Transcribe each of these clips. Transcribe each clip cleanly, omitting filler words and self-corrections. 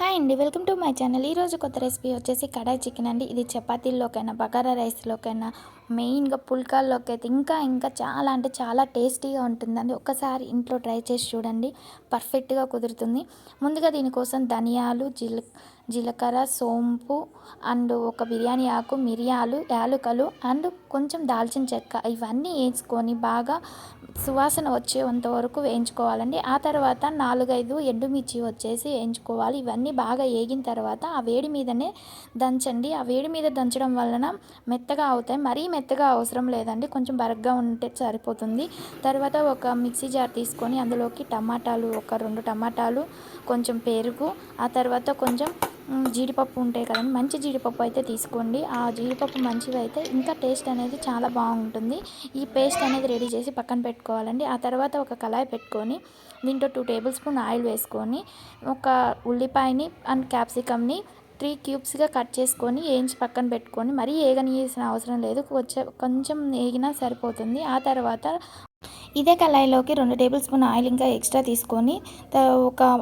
Hi అండి, welcome to my channel. ఈరోజు కొత్త రెసిపీ వచ్చేసి కడాయి చికెన్ అండి. ఇది చపాతీల్లోకైనా బగారా రైస్లోకైనా మెయిన్గా పుల్కాల్లోకి అయితే ఇంకా చాలా అంటే చాలా టేస్టీగా ఉంటుందండి. ఒక్కసారి ఇంట్లో ట్రై చేసి చూడండి, పర్ఫెక్ట్గా కుదురుతుంది. ముందుగా దీనికోసం ధనియాలు, జీలకర్ర, సోంపు అండ్ ఒక బిర్యానీ ఆకు, మిరియాలు, యాలకులు అండ్ కొంచెం దాల్చిన చెక్క ఇవన్నీ వేసుకొని బాగా సువాసన వచ్చేంత వరకు వేయించుకోవాలండి. ఆ తర్వాత 4-5 ఎండుమిర్చి వచ్చేసి వేయించుకోవాలి. ఇవన్నీ బాగా వేగిన తర్వాత ఆ వేడి మీదనే దంచండి. ఆ వేడి మీద దంచడం వలన మెత్తగా అవుతాయి. మరీ మెత్తగా అవసరం లేదండి, కొంచెం బరగ్గా ఉంటే సరిపోతుంది. తర్వాత ఒక మిక్సీ జార్ తీసుకొని అందులోకి టమాటాలు, ఒక 2 టమాటాలు, కొంచెం పెరుగు, ఆ తర్వాత కొంచెం జీడిపప్పు ఉంటాయి కదండి, మంచి జీడిపప్పు అయితే తీసుకోండి. ఆ జీడిపప్పు మంచివి అయితే ఇంకా టేస్ట్ అనేది చాలా బాగుంటుంది. ఈ పేస్ట్ అనేది రెడీ చేసి పక్కన పెట్టుకోవాలండి. ఆ తర్వాత ఒక కళాయి పెట్టుకొని దీంట్లో 2 టేబుల్ స్పూన్ ఆయిల్ వేసుకొని ఒక ఉల్లిపాయని అండ్ క్యాప్సికమ్ని 3 క్యూబ్స్గా కట్ చేసుకొని వేయించి పక్కన పెట్టుకొని, మరీ వేగనీయాల్సిన అవసరం లేదు, కొంచెం వేగినా సరిపోతుంది. ఆ తర్వాత ఇదే కళాయిలోకి 2 టేబుల్ స్పూన్ ఆయిల్ ఇంకా ఎక్స్ట్రా తీసుకొని ఒక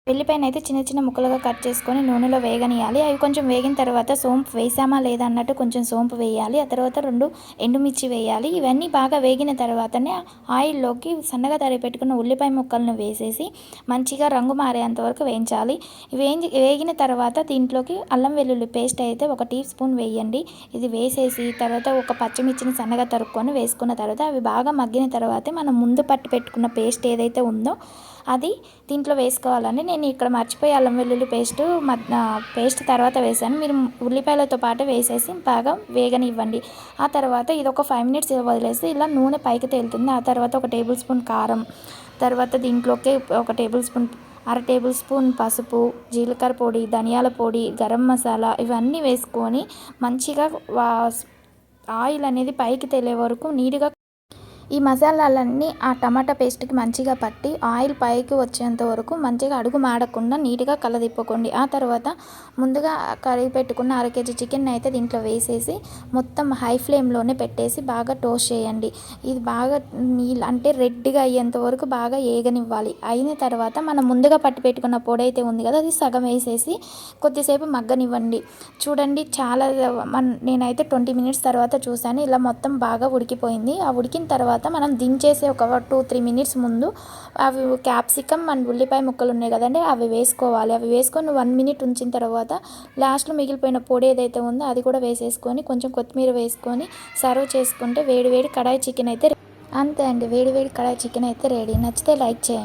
వెల్లిపాయనైతే చిన్న చిన్న ముక్కలుగా కట్ చేసుకొని నూనెలో వేగనియాలి. అవి కొంచెం వేగిన తర్వాత సోంపు వేసామా లేదా అన్నట్టు కొంచెం సోంపు వేయాలి. ఆ తర్వాత 2 ఎండుమిర్చి వేయాలి. ఇవన్నీ బాగా వేగిన తర్వాతనే ఆయిల్లోకి సన్నగా తరిగి పెట్టుకున్న ఉల్లిపాయ ముక్కలను వేసేసి మంచిగా రంగు మారేంత వరకు వేయించాలి. వేగిన తర్వాత దీంట్లోకి అల్లం వెల్లుల్లి పేస్ట్ అయితే 1 టీ స్పూన్ వేయండి. ఇది వేసేసి తర్వాత ఒక పచ్చిమిర్చిని సన్నగా తరుక్కొని వేసుకున్న తర్వాత అవి బాగా మగ్గిన తర్వాతే మనం ముందు పట్టి పెట్టుకున్న పేస్ట్ ఏదైతే ఉందో అది దీంట్లో వేసుకోవాలండి. నేను ఇక్కడ మర్చిపోయి అల్లం వెల్లుల్లి పేస్ట్ తర్వాత వేసాను. మీరు ఉల్లిపాయలతో పాటు వేసేసి బాగా వేగనివ్వండి. ఆ తర్వాత ఇది ఒక 5 మినిట్స్ వదిలేసి ఇలా నూనె పైకి తేలుతుంది. ఆ తర్వాత ఒక టేబుల్ స్పూన్ కారం, తర్వాత దీంట్లోకి ఒక అర టేబుల్ స్పూన్ పసుపు, జీలకర్ర పొడి, ధనియాల పొడి, గరం మసాలా ఇవన్నీ వేసుకొని మంచిగా ఆయిల్ అనేది పైకి తేలే వరకు నీట్గా ఈ మసాలాలన్నీ ఆ టమాటా పేస్ట్కి మంచిగా పట్టి ఆయిల్ పైకి వచ్చేంత వరకు మంచిగా అడుగు మాడకుండా నీట్గా కలదిప్పుకోండి. ఆ తర్వాత ముందుగా కడిగి పెట్టుకున్న 1/2 కేజీ చికెన్ అయితే దీంట్లో వేసేసి మొత్తం హై ఫ్లేమ్లోనే పెట్టేసి బాగా టోస్ట్ చేయండి. ఇది బాగా అంటే రెడ్గా అయ్యేంత వరకు బాగా ఏగనివ్వాలి. అయిన తర్వాత మనం ముందుగా పట్టి పెట్టుకున్న పొడి అయితే ఉంది కదా, అది సగం వేసేసి కొద్దిసేపు మగ్గనివ్వండి. చూడండి, నేనైతే 20 మినిట్స్ తర్వాత చూసాను, ఇలా మొత్తం బాగా ఉడికిపోయింది. ఆ ఉడికిన తర్వాత మనం దించేసే ఒక 2-3 మినిట్స్ ముందు అవి క్యాప్సికమ్ అండ్ ఉల్లిపాయ ముక్కలు ఉన్నాయి కదండి, అవి వేసుకోవాలి. అవి వేసుకొని 1 మినిట్ ఉంచిన తర్వాత లాస్ట్లో మిగిలిపోయిన పొడి ఏదైతే ఉందో అది కూడా వేసేసుకొని కొంచెం కొత్తిమీర వేసుకొని సర్వ్ చేసుకుంటే వేడి వేడి కడాయి చికెన్ అయితే అంతే అండి. వేడి వేడి కడాయి చికెన్ అయితే రెడీ. నచ్చితే లైక్ చేయండి.